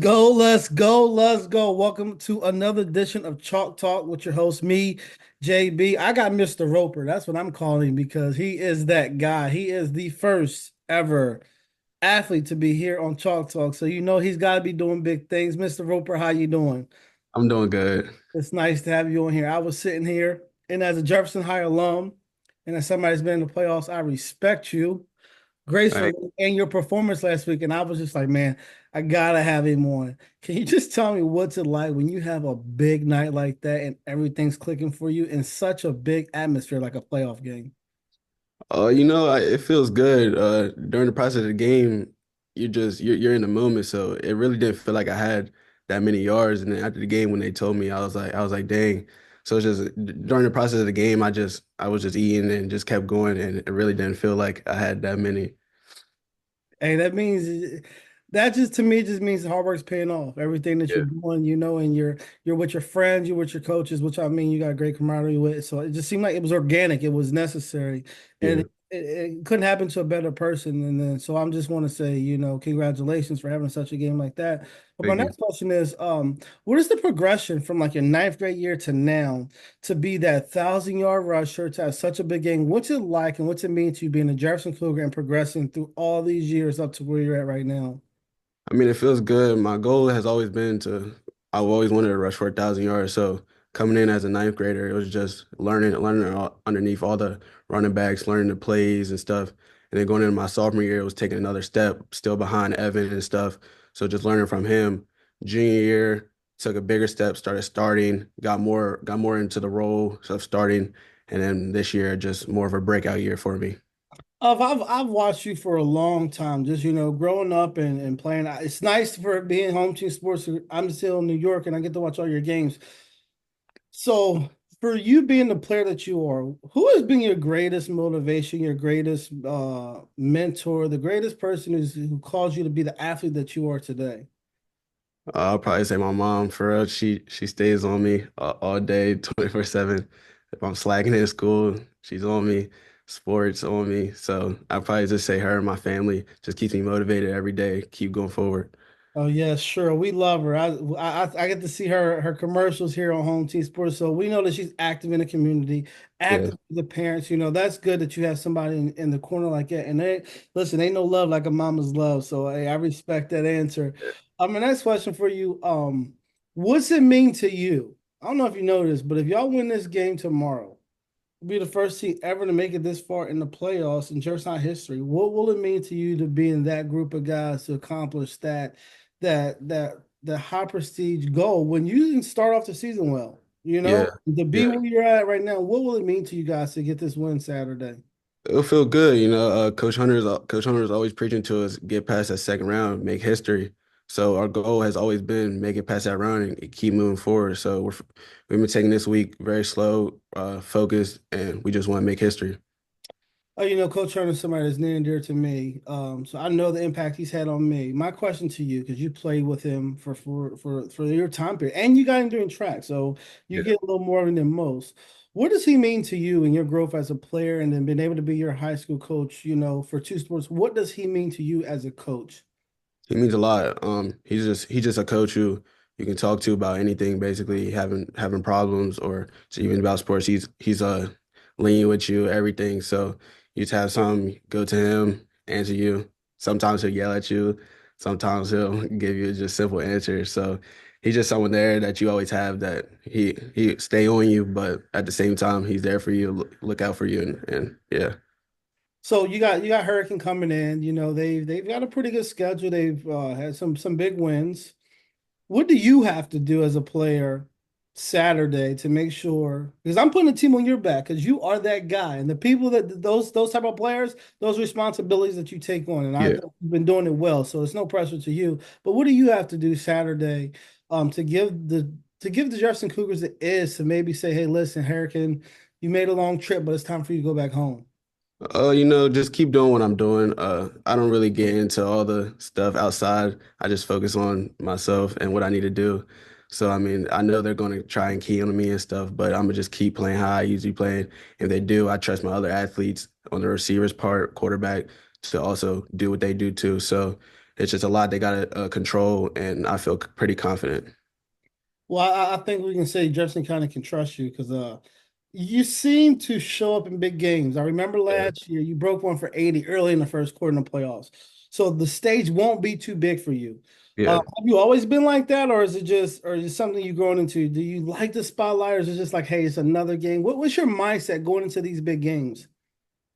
Go, let's go, let's go. Welcome to another edition of Chalk Talk with your host, me, JB. I got Mr. Roper. That's what I'm calling him because he is that guy. He is the first ever athlete to be here on Chalk Talk. So you know he's got to be doing big things. Mr. Roper, how you doing? I'm doing good. It's nice to have you on here. I was sitting here, and as a Jefferson High alum, and as somebody that's been in the playoffs, I respect you gracefully Like, and your performance last week. And I was just like, man, I gotta have him on. Can you just tell me what's it like when you have a big night like that and everything's clicking for you in such a big atmosphere like a playoff game? it feels good. During the process of the game, you're in the moment, so it really didn't feel like I had that many yards. And then after the game, when they told me, I was like, dang. So it's just during the process of the game, I was just eating and just kept going, and it really didn't feel like I had that many. Hey, that means that just to me just means hard work's paying off. Everything that you're Yeah, doing, and you're with your friends, you're with your coaches, which I mean you got great camaraderie with. So it just seemed like it was organic, it was necessary, and yeah, it couldn't happen to a better person. And then so I'm just want to say, congratulations for having such a game like that. But my thank you. next question is, what is the progression from like your ninth grade year to now to be that 1,000 yard rusher to have such a big game? What's it like and what's it mean to you being a Jefferson Cougar and progressing through all these years up to where you're at right now? I mean, it feels good. My goal has always been I've always wanted to rush for 1,000 yards. So coming in as a ninth grader, it was just learning underneath all the running backs, learning the plays and stuff. And then going into my sophomore year, it was taking another step, still behind Evan and stuff. So just learning from him. Junior year, took a bigger step, started starting, got more into the role of starting. And then this year, just more of a breakout year for me. I've watched you for a long time, just growing up and playing. It's nice for being home team sports. I'm still in New York and I get to watch all your games. So for you being the player that you are, who has been your greatest motivation, your greatest mentor, the greatest person who caused you to be the athlete that you are today? I'll probably say my mom for real. She stays on me all day, 24/7. If I'm slacking in school, she's on me. Sports on me. So I probably just say her and my family just keeps me motivated every day, keep going forward. Oh yeah, sure. We love her. I get to see her commercials here on Home Team Sports, so we know that she's active in the community, Yeah, active with the parents. That's good that you have somebody in the corner like that. And they listen, ain't no love like a mama's love. So hey, I respect that answer. My next question for you, what's it mean to you? I don't know if you know this, but if y'all win this game tomorrow, be the first team ever to make it this far in the playoffs in Jefferson history. What will it mean to you to be in that group of guys to accomplish that high prestige goal when you didn't start off the season well? yeah, To be yeah. where you're at right now, what will it mean to you guys to get this win Saturday? It'll feel good, you know. Coach Hunter is always preaching to us get past that second round, make history. So our goal has always been make it past that round and keep moving forward. So we've been taking this week very slow, focused, and we just want to make history. Oh, Coach Turner is somebody that's near and dear to me. So I know the impact he's had on me. My question to you, because you played with him for your time period, and you got him doing track, so you Yeah. get a little more of him than most. What does he mean to you and your growth as a player, and then being able to be your high school coach? For two sports. What does he mean to you as a coach? He means a lot. He's just a coach who you can talk to about anything, basically having problems or just even about sports. He's leaning with you, everything. So you just have something, go to him, answer you. Sometimes he'll yell at you. Sometimes he'll give you just simple answers. So he's just someone there that you always have that he stay on you, but at the same time he's there for you, look out for you, and yeah. So you got Hurricane coming in. They've got a pretty good schedule. They've had some big wins. What do you have to do as a player Saturday to make sure? Because I'm putting a team on your back because you are that guy, and the people that those type of players, those responsibilities that you take on, and I've Yeah. been doing it well, so it's no pressure to you. But what do you have to do Saturday, to give the Jefferson Cougars the is to maybe say, hey, listen, Hurricane, you made a long trip, but it's time for you to go back home. Just keep doing what I'm doing. I don't really get into all the stuff outside. I just focus on myself and what I need to do. So, I mean, I know they're going to try and key on me and stuff, but I'm gonna just keep playing how I usually play. If they do, I trust my other athletes on the receivers part, quarterback, to also do what they do too. So, it's just a lot they gotta control, and I feel pretty confident. Well, I think we can say Jefferson kind of can trust you because you seem to show up in big games. I remember Yeah, last year you broke one for 80 early in the first quarter in the playoffs. So the stage won't be too big for you. yeah. Have you always been like that, or is it just, or is it something you've grown into? Do you like the spotlight, or is it just like, hey, it's another game? What's your mindset going into these big games?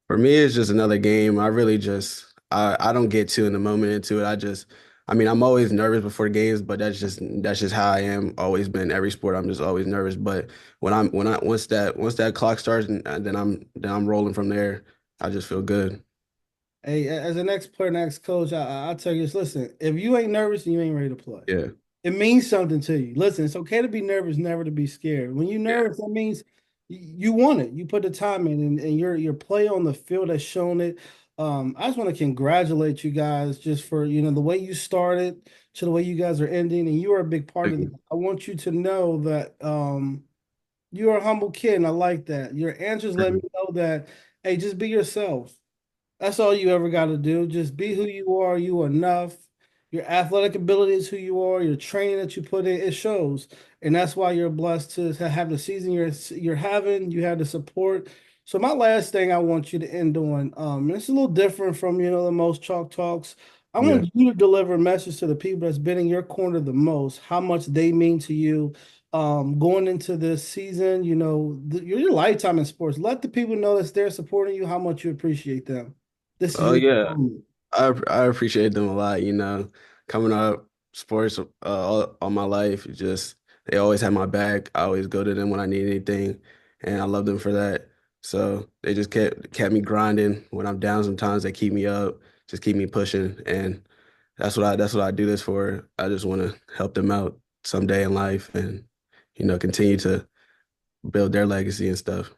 For me, it's just another game. I really just I don't get too in the moment into it. I mean, I'm always nervous before games, but that's just how I am. Always been every sport. I'm just always nervous. But when I once that clock starts, and then I'm rolling from there. I just feel good. Hey, as an ex-player and ex-coach, I tell you this, listen, if you ain't nervous, you ain't ready to play. Yeah, It means something to you. Listen, it's okay to be nervous, never to be scared. When you're yeah. nervous, that means you want it. You put the time in, and your play on the field has shown it. I just want to congratulate you guys just for the way you started to the way you guys are ending, and you are a big part Thank of you. that. I want you to know that you're a humble kid, and I like that. Your answers let me Mhm. know that, hey, just be yourself. That's all you ever got to do. Just be who you are. You are enough. Your athletic ability is who you are. Your training that you put in, it shows. And that's why you're blessed to have the season you're having. You have the support. So my last thing I want you to end on, it's a little different from, the most chalk talks. I Yeah. want you to deliver a message to the people that's been in your corner the most, how much they mean to you. Going into this season, your lifetime in sports. Let the people know that they're supporting you, how much you appreciate them. This is Oh your yeah. moment. I appreciate them a lot, coming up sports all my life. They always have my back. I always go to them when I need anything, and I love them for that. So they just kept me grinding when I'm down. Sometimes they keep me up, just keep me pushing, and that's what I do this for. I just want to help them out someday in life, and continue to build their legacy and stuff.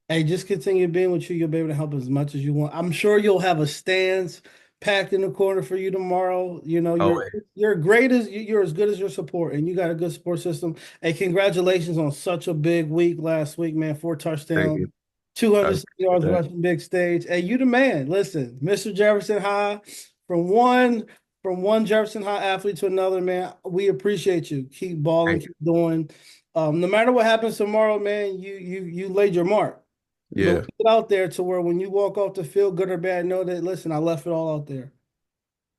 Hey, just continue being with you. You'll be able to help as much as you want. I'm sure you'll have a stands packed in the corner for you tomorrow. Always. You're great as you're as good as your support, and you got a good support system. Hey, congratulations on such a big week last week, man. Four Thank touchdowns, you. I 200 appreciate yards that. rushing, big stage. Hey, you the man. Listen, Mr. Jefferson High, from one from one Jefferson High athlete to another, man. We appreciate you. Keep balling, Thank you. keep doing. No matter what happens tomorrow, man, you laid your mark. But Yeah. leave it out there to where when you walk off the field, good or bad, know that, listen, I left it all out there.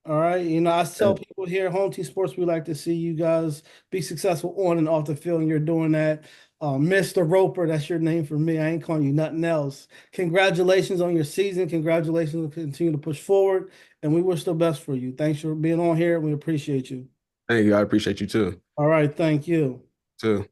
All right. I tell people here, home team sports, we like to see you guys be successful on and off the field, and you're doing that. Mr. Roper, that's your name for me. I ain't calling you nothing else. Congratulations on your season. Congratulations on continue to push forward. And we wish the best for you. Thanks for being on here. We appreciate you. Thank you. I appreciate you too. All right. Thank you. Too.